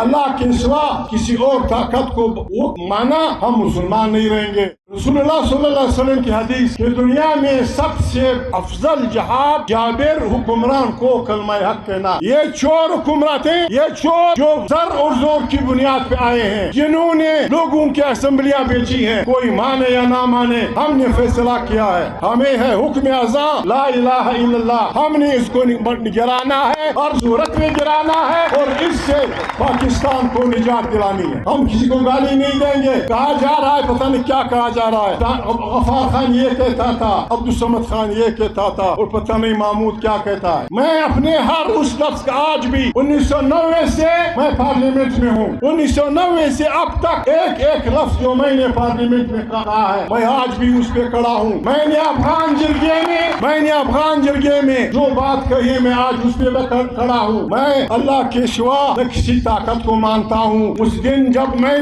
اللہ کے سوا کسی اور طاقت کو مانا ہم مسلمان نہیں رہیں گے۔ رسول اللہ صلی اللہ علیہ وسلم کی حدیث کہ دنیا میں سب سے افضل جہاد جابر حکمران کو کلمہ حق کہنا۔ یہ چور حکمران تھے، یہ چور جو زر اور زور کی بنیاد پہ آئے ہیں، جنہوں نے لوگوں کی اسمبلیاں بیچی ہیں، کوئی مانے یا نہ مانے ہم نے فیصلہ کیا ہے، ہمیں ہے حکم اعظم لا الہ الا اللہ، ہم نے اس کو گرانا ہے اور صورت میں گرانا ہے اور اس سے پاکستان کو نجات دلانی ہے۔ ہم کسی کو گالی نہیں دیں گے۔ کہا جا رہا ہے پتہ نہیں کیا کہا جا رہا ہے، غفار خان یہ کہتا تھا، عبدالصمد خان یہ کہتا تھا اور پتہ نہیں محمود کیا کہتا ہے۔ میں اپنے ہر اس لفظ کا آج بھی 1990 سے میں پارلیمنٹ میں ہوں، 1990 سے اب تک ایک ایک لفظ جو میں نے پارلیمنٹ میں کہا ہے میں آج بھی اس پہ کھڑا ہوں۔ میں نے افغان جرگے میں جو بات کہی ہے میں آج اس پہ کھڑا ہوں۔ میں اللہ کے سوا نہ کسی طاقت کو مانتا ہوں۔ اس دن جب میں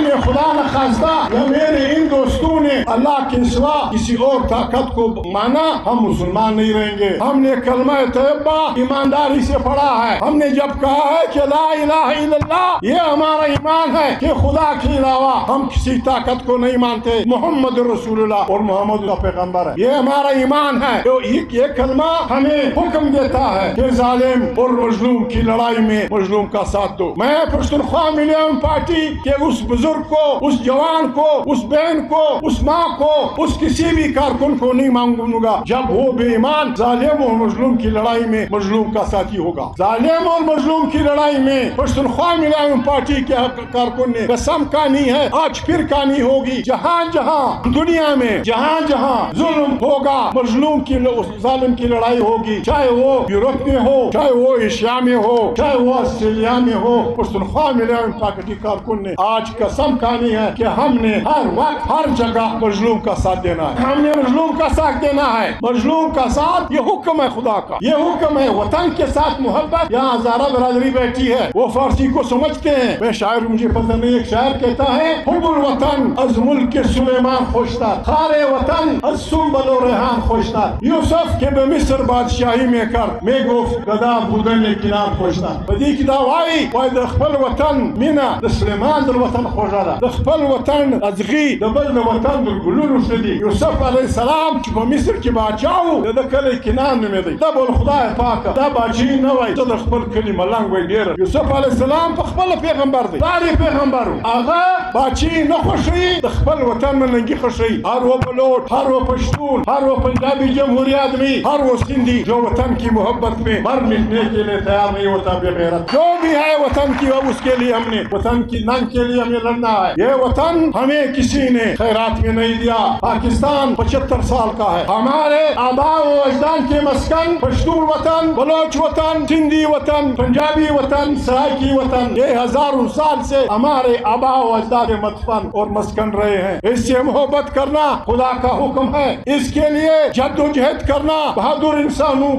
نے خدا نخواستہ یا میرے ان دوستوں نے اللہ کے سوا کسی اور طاقت کو مانا ہم مسلمان نہیں رہیں گے۔ ہم نے کلمہ طیبہ ایمانداری سے پڑھا ہے۔ ہم نے جب کہا ہے کہ لا الہ الا اللہ، یہ ہمارا ایمان ہے کہ خدا کے علاوہ ہم کسی طاقت کو نہیں مانتے، محمد رسول اللہ اور محمد اللہ پیغمبر ہے، یہ ہمارا ایمان ہے۔ تو یہ کلمہ ہمیں حکم دیتا ہے کہ ظالم اور مظلوم کی لڑائی میں مظلوم کا ساتھ دو۔ میں پشتونخوا ملیم پارٹی کے اس بزرگ کو، اس جوان کو، اس بہن کو، اس ماں کو، اس کسی بھی کارکن کو نہیں مانگوں گا جب وہ بے ایمان ظالم اور مظلوم کی لڑائی میں مظلوم کا ساتھی ہوگا۔ ظالم اور مظلوم کی لڑائی میں پشتونخوا ملیم پارٹی کے کارکن نے قسم کھانی ہے، آج پھر کھانی ہوگی، جہاں جہاں دنیا میں جہاں جہاں ظلم ہوگا، مظلوم کی ظالم کی لڑائی ہوگی، چاہے وہ یورپ میں ہو، چاہے وہ ایشیا میں ہو، چاہے وہ آسٹریلیا میں ہو، پشتونخوا ملیم پارٹی کارکن نے آج قسم کھانی ہے کہ ہم نے ہر وقت ہر جگہ مظلوم کا ساتھ دینا ہے، ہم نے مظلوم کا ساتھ دینا ہے۔ مظلوم کا ساتھ یہ حکم ہے خدا کا، یہ حکم ہے۔ وطن کے ساتھ محبت، یہاں ہزارہ برادری بیٹھی ہے، وہ فارسی کو سمجھتے ہیں۔ میں شاعر، مجھے پتہ نہیں، ایک شاعر کہتا ہے حب الوطن از ملک سلیمان خوشتر، خار وطن از سنبل و ریحان خوشتر، یوسف کے به مصر بادشاہی میں کر میں گفت گدا بودن کنار خوشتر۔ بدی کی دعوائی وای د خپل وطن مینا د سلیمان در وطن خوږه ده، د خپل وطن ازغي د بل د وطن د ګلونو ښه دي۔ یوسف علیه السلام چې په مصر کې بادشاه و د کلی کنان نومېدی، دا بل خدای پاکه دا بادشاهي نه وای، زه د خپل کلي ملنګ وای ډېره۔ یوسف علیه السلام په خپله پیغمبر دی، پلار یې پیغمبر و، هغه بادشاهي نه خوښوي، د خپل وطن ملنګي خوښوي۔ هر و بلوچ، ہر وہ پشتون، ہر وہ پنجابی جمہوری آدمی، ہر وہ سندھی جو وطن کی محبت میں مر مٹنے کے لیے تیار نہیں ہوتا بغیرت، جو بھی ہے وطن کی اس کے لیے ہم نے وطن کی ننگ کے لیے ہمیں لڑنا ہے۔ یہ وطن ہمیں کسی نے خیرات میں نہیں دیا۔ پاکستان 75 سال کا ہے، ہمارے آباء و اجداد کے مسکن پشتون وطن، بلوچ وطن، سندھی وطن، پنجابی وطن، سرائکی وطن، یہ ہزاروں سال سے ہمارے آباء و اجداد مدفن اور مسکن رہے ہیں۔ اس سے محبت کرنا خدا کا حکم ہے، اس کے لیے جد و جہد کرنا بہادر انسانوں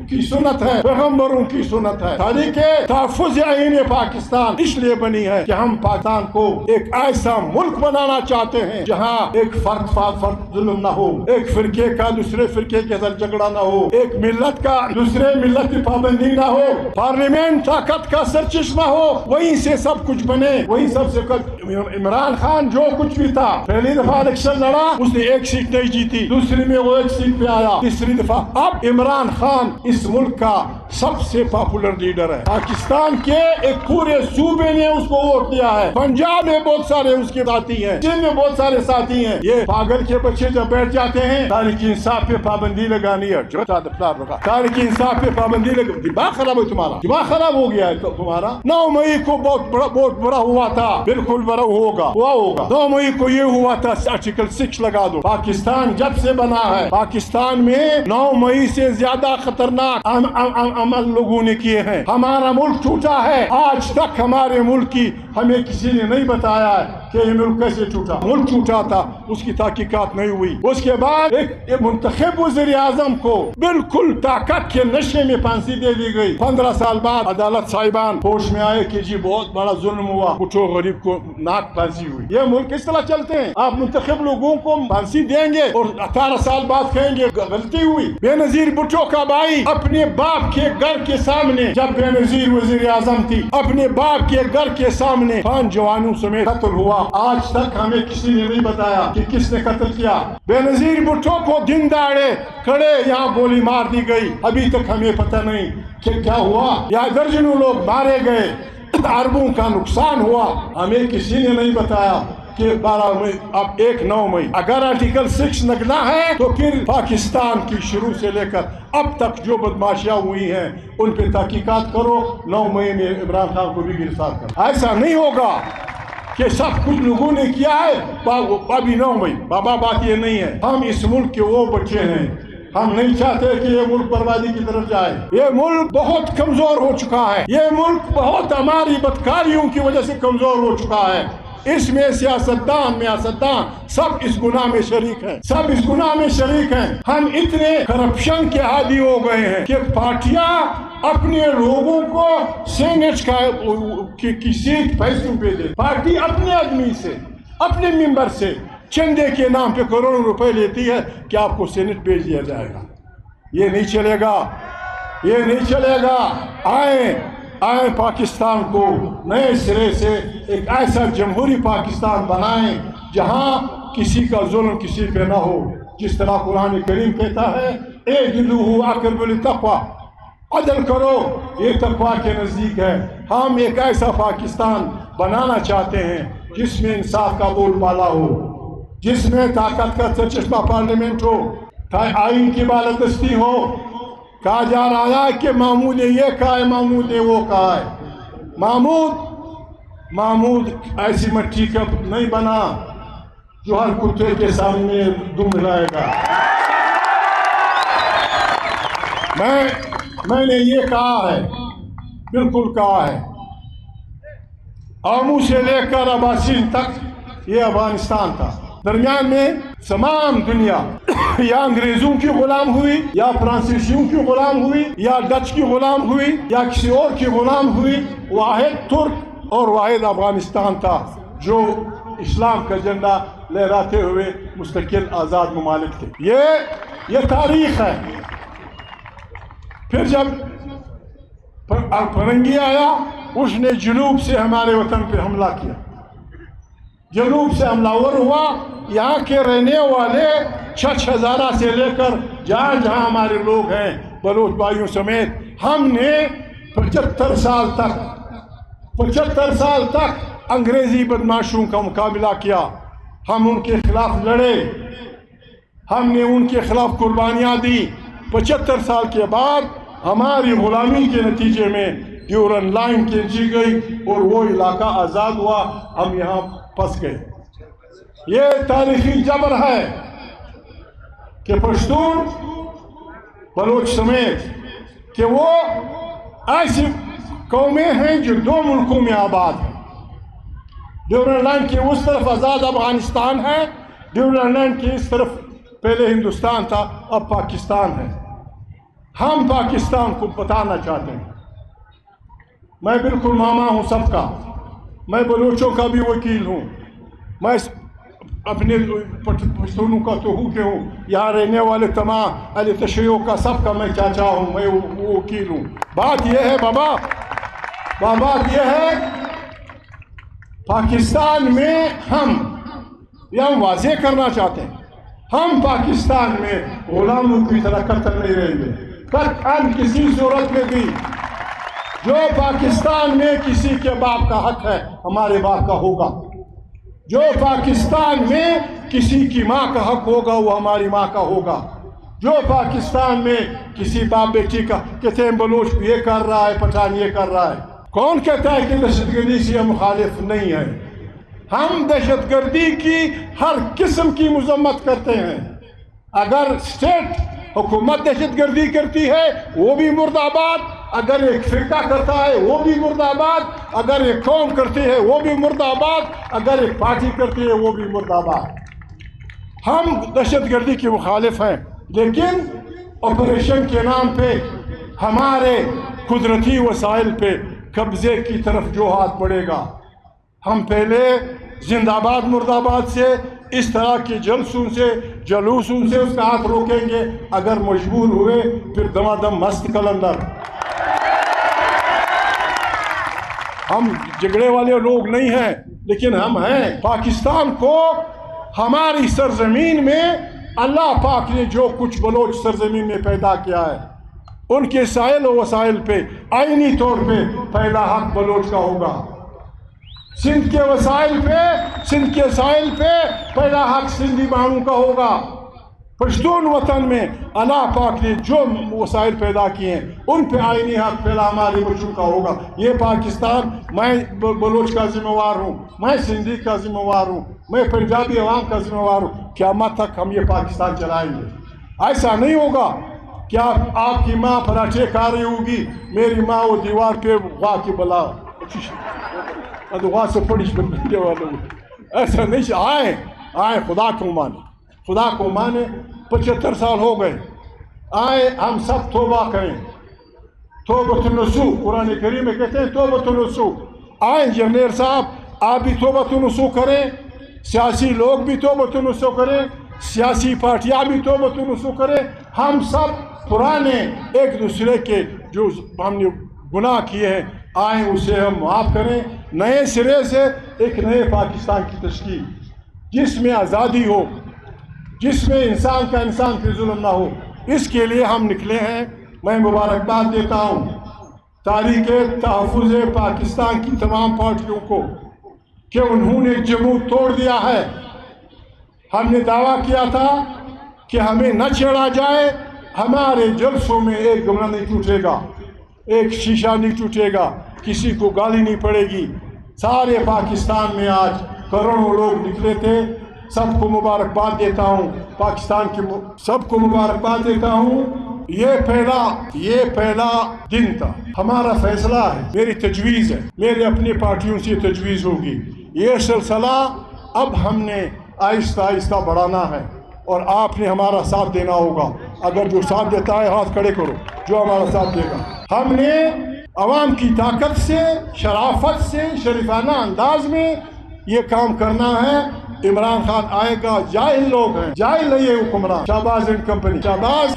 کی سنت ہے، پیغمبروں کی سنت ہے۔ تاریخ تحفظ آئین پاکستان اس لیے بنی ہے کہ ہم پاکستان کو ایک ایسا ملک بنانا چاہتے ہیں جہاں ایک فرد ظلم نہ ہو، ایک فرقے کا دوسرے فرقے کے ساتھ جھگڑا نہ ہو، ایک ملت کا دوسرے ملت کی پابندی نہ ہو، پارلیمنٹ طاقت کا سرچشمہ ہو، وہیں سے سب کچھ بنے، وہیں سب سے عمران خان جو کچھ بھی تھا، پہلی دفعہ الیکشن لڑا، اس نے ایک سیٹ نہیں جیتی، دوسری میں وہ ایک سیٹ پہ آیا، تیسری دفعہ۔ اب عمران خان اس ملک کا سب سے پاپولر لیڈر ہے، پاکستان کے ایک پورے صوبے نے اس کو ووٹ دیا ہے، پنجاب میں بہت سارے اس کے ساتھی ہیں، سندھ میں بہت سارے ساتھی ہیں۔ یہ پاگل کے بچے جب بیٹھ جاتے ہیں تاریخ انصاف پہ پابندی لگانی ہے، تاریخ انصاف پہ پابندی دماغ خراب ہے تمہارا، دماغ خراب ہو گیا ہے تمہارا۔ 9 مئی کو بہت بڑا ہوا تھا، بالکل بڑا ہوگا 9 مئی کو یہ ہوا تھا آرٹیکل 6 لگا دو۔ پاکستان جب سے بنا ہے، پاکستان میں 9 مئی سے زیادہ خطرناک عمل لوگوں نے کیے ہیں۔ ہمارا ملک ٹوٹا ہے، آج تک ہمارے ملک کی ہمیں کسی نے نہیں بتایا ہے کہ یہ ملک کیسے ٹوٹا۔ ملک ٹوٹا تھا، اس کی تحقیقات نہیں ہوئی۔ اس کے بعد ایک منتخب وزیر اعظم کو بالکل طاقت کے نشے میں پھانسی دے دی گئی۔ 15 سال بعد عدالت صاحبان ہوش میں آئے کہ جی بہت بڑا ظلم ہوا، اٹھو غریب کو ناک پھانسی ہوئی۔ یہ ملک اس طرح چلتے ہیں، آپ منتخب لوگوں کو پھانسی دیں گے اور 18 سال بعد کہیں گے غلطی ہوئی۔ بے نظیر بھٹو کا بھائی اپنے باپ کے گھر کے سامنے جب بے نظیر وزیر اعظم تھی اپنے باپ کے گھر کے سامنے 5 جوانوں سمیت قتل ہوا. آج تک ہمیں کسی نے نہیں بتایا کہ کس نے قتل کیا. بے نظیر بھٹو کو دن دہاڑے کھڑے یہاں گولی مار دی گئی. ابھی تک ہمیں پتہ نہیں کہ کیا ہوا. یا درجنوں لوگ مارے گئے, اربوں کا نقصان ہوا. ہمیں کسی نے نہیں بتایا کہ 12 مئی اب 9 مئی اگر آرٹیکل 6 لگنا ہے تو پھر پاکستان کی شروع سے لے کر اب تک جو بدماشیاں ہوئی ہیں ان پہ تحقیقات کرو. 9 مئی میں عمران خان کو بھی گرفتار کرو. ایسا نہیں ہوگا کہ سب کچھ لوگوں نے کیا ہے ابھی 9 مئی. بابا بات یہ نہیں ہے. ہم اس ملک کے وہ بچے ہیں, ہم نہیں چاہتے کہ یہ ملک بربادی کی طرف جائے. یہ ملک بہت کمزور ہو چکا ہے. یہ ملک بہت ہماری بدکاریوں کی وجہ سے کمزور ہو چکا ہے. اس میں سیاستدان سب اس گناہ میں شریک ہیں, سب اس گناہ میں شریک ہیں. ہم اتنے کرپشن کے عادی ہو گئے ہیں کہ پارٹیاں اپنے لوگوں کو سینٹ کی سیٹ پیسوں پہ دے. پارٹی اپنے آدمی سے, اپنے ممبر سے چندے کے نام پہ کروڑوں روپے لیتی ہے کہ آپ کو سینٹ بھیج دیا جائے گا. یہ نہیں چلے گا, یہ نہیں چلے گا. آئیں پاکستان کو نئے سرے سے ایک ایسا جمہوری پاکستان بنائیں جہاں کسی کا ظلم کسی پہ نہ ہو. جس طرح قرآن کریم کہتا ہے اعدلوا اقرب للتقوی, عدل کرو یہ تقوی کے نزدیک ہے. ہم ایک ایسا پاکستان بنانا چاہتے ہیں جس میں انصاف کا بول بالا ہو, جس میں طاقت کا سرچشمہ پارلیمنٹ ہو, آئین کی بالادستی ہو. کہا جا رہا ہے کہ محمود نے یہ کہا ہے, محمود نے وہ کہا ہے. محمود ایسی مٹی کا نہیں بنا جو ہر کتے کے سامنے دم ہلائے گا. میں نے یہ کہا ہے, بالکل کہا ہے. آمو سے لے کر اباسین تک یہ افغانستان تھا. درمیان میں تمام دنیا یا انگریزوں کی غلام ہوئی, یا فرانسیسیوں کی غلام ہوئی, یا ڈچ کی غلام ہوئی, یا کسی اور کی غلام ہوئی. واحد ترک اور واحد افغانستان تھا جو اسلام کا جھنڈا لہراتے ہوئے مستقل آزاد ممالک تھے. یہ تاریخ ہے. پھر جب فرنگی آیا اس نے جنوب سے ہمارے وطن پہ حملہ کیا, جنوب سے حملہ ور ہوا. یہاں کے رہنے والے چھچ ہزارہ سے لے کر جہاں جہاں ہمارے لوگ ہیں بلوچ بھائیوں سمیت, ہم نے 75 سال تک انگریزی بدماشوں کا مقابلہ کیا. ہم ان کے خلاف لڑے, ہم نے ان کے خلاف قربانیاں دی. 75 سال کے بعد ہماری غلامی کے نتیجے میں ڈیورن لائن کھینچی گئی اور وہ علاقہ آزاد ہوا. ہم یہاں پھنس گئے. یہ تاریخی جبر ہے کہ پشتون بلوچ سمیت کہ وہ ایسی قومیں ہیں جو 2 ملکوں میں آباد ہیں. ڈیورن لائن کی اس طرف آزاد افغانستان ہے, ڈیورن لائن کی اس طرف پہلے ہندوستان تھا, اب پاکستان ہے. ہم پاکستان کو بتانا چاہتے ہیں. میں بالکل ماما ہوں سب کا, میں بلوچوں کا بھی وکیل ہوں, میں اپنے پشتونوں کا تو ہوں, یہاں رہنے والے تمام اہل تشیعوں کا سب کا میں چاچا ہوں, میں وہ وکیل ہوں. بات یہ ہے بات یہ ہے پاکستان میں ہم واضح کرنا چاہتے ہیں, ہم پاکستان میں غلاموں کی طرح قتل نہیں رہیں گے قطعاً کسی صورت میں بھی. جو پاکستان میں کسی کے باپ کا حق ہے ہمارے باپ کا ہوگا, جو پاکستان میں کسی کی ماں کا حق ہوگا وہ ہماری ماں کا ہوگا, جو پاکستان میں کسی باپ بیٹی کا کہتے ہیں بلوچ یہ کر رہا ہے, پٹھان یہ کر رہا ہے. کون کہتا ہے کہ دہشت گردی سے مخالف نہیں ہے؟ ہم دہشت گردی کی ہر قسم کی مذمت کرتے ہیں. اگر اسٹیٹ حکومت دہشت گردی کرتی ہے وہ بھی مرد آباد, اگر ایک فرقہ کرتا ہے وہ بھی مرد آباد, اگر ایک قوم کرتی ہے وہ بھی مرد آباد, اگر ایک پارٹی کرتی ہے وہ بھی مرد آباد. ہم دہشت گردی کے مخالف ہیں, لیکن آپریشن کے نام پہ ہمارے قدرتی وسائل پہ قبضے کی طرف جو ہاتھ پڑے گا, ہم پہلے زندہ آباد مرد آباد سے اس طرح کے جلوسوں سے اس کا ہاتھ روکیں گے. اگر مجبور ہوئے پھر دمادم مست کلندر. ہم جھگڑے والے لوگ نہیں ہیں، لیکن ہم ہیں۔ پاکستان کو ہماری سرزمین میں اللہ پاک نے جو کچھ بلوچ سرزمین میں پیدا کیا ہے، ان کے سائل و وسائل پہ آئینی طور پہ پہلا حق بلوچ کا ہوگا۔ سندھ کے وسائل پہ، سندھ کے سائل پہ پہلا حق سندھی بانوں کا ہوگا۔ پشتون وطن میں اللہ پاک نے جو وسائل پیدا کیے ہیں ان پہ آئینی حق پہلا ہمارے بچوں کا ہوگا۔ یہ پاکستان، میں بلوچ کا ذمہ وار ہوں، میں سندھی کا ذمہ وار ہوں، میں پنجابی عوام کا ذمہ وار ہوں۔ قیامت تک ہم یہ پاکستان چلائیں گے۔ ایسا نہیں ہوگا کہ آپ کی ماں پراٹھے کھا رہی ہوگی، میری ماں وہ دیوار پہ واہ کی بلا وہاں سے پڑی بننے والوں، ایسا نہیں۔ آئے خدا کو مانے، خدا کو مانے۔ 75 سال ہو گئے، آئے ہم سب توبہ کریں، توبۃ النصوح۔ قرآن کریم میں کہتے ہیں توبۃ النصوح۔ آئیں جرنیل صاحب، آپ بھی توبۃ النصوح کریں، سیاسی لوگ بھی توبۃ النصوح کریں، سیاسی پارٹیاں بھی توبۃ النصوح کریں۔ ہم سب پرانے ایک دوسرے کے جو ہم نے گناہ کیے ہیں، آئیں اسے ہم معاف کریں، نئے سرے سے ایک نئے پاکستان کی تشکیل، جس میں آزادی ہو، جس میں انسان کا انسان پہ ظلم نہ ہو، اس کے لیے ہم نکلے ہیں۔ میں مبارکباد دیتا ہوں تاریخ تحفظ پاکستان کی تمام پارٹیوں کو کہ انہوں نے جمود توڑ دیا ہے۔ ہم نے دعویٰ کیا تھا کہ ہمیں نہ چھیڑا جائے، ہمارے جلسوں میں ایک گملہ نہیں ٹوٹے گا، ایک شیشہ نہیں ٹوٹے گا، کسی کو گالی نہیں پڑے گی۔ سارے پاکستان میں آج کروڑوں لوگ نکلے تھے۔ سب کو مبارکباد دیتا ہوں، پاکستان کے سب کو مبارکباد دیتا ہوں۔ یہ پہلا دن تھا، ہمارا فیصلہ ہے، میری تجویز ہے، میرے اپنی پارٹیوں سے تجویز ہوگی۔ یہ سلسلہ اب ہم نے آہستہ آہستہ بڑھانا ہے اور آپ نے ہمارا ساتھ دینا ہوگا۔ اگر جو ساتھ دیتا ہے ہاتھ کھڑے کرو، جو ہمارا ساتھ دے گا۔ ہم نے عوام کی طاقت سے، شرافت سے، شریفانہ انداز میں یہ کام کرنا ہے۔ عمران خان آئے گا، جاہل لوگ ہیں، جاہل نہیں ہے حکمران۔ شہباز اینڈ کمپنی،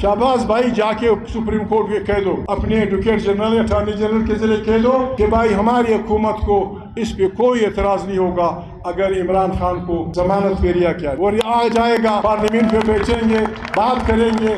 شہباز بھائی جا کے سپریم کورٹ کے کہہ دو، اپنے ایڈوکیٹ جنرل، اٹارنی جنرل کے ذریعے کہہ دو کہ بھائی ہماری حکومت کو اس پہ کوئی اعتراض نہیں ہوگا اگر عمران خان کو ضمانت پہ رہا کیا، اور یہ آ جائے گا، پارلیمنٹ پہ بیٹھیں گے، بات کریں گے۔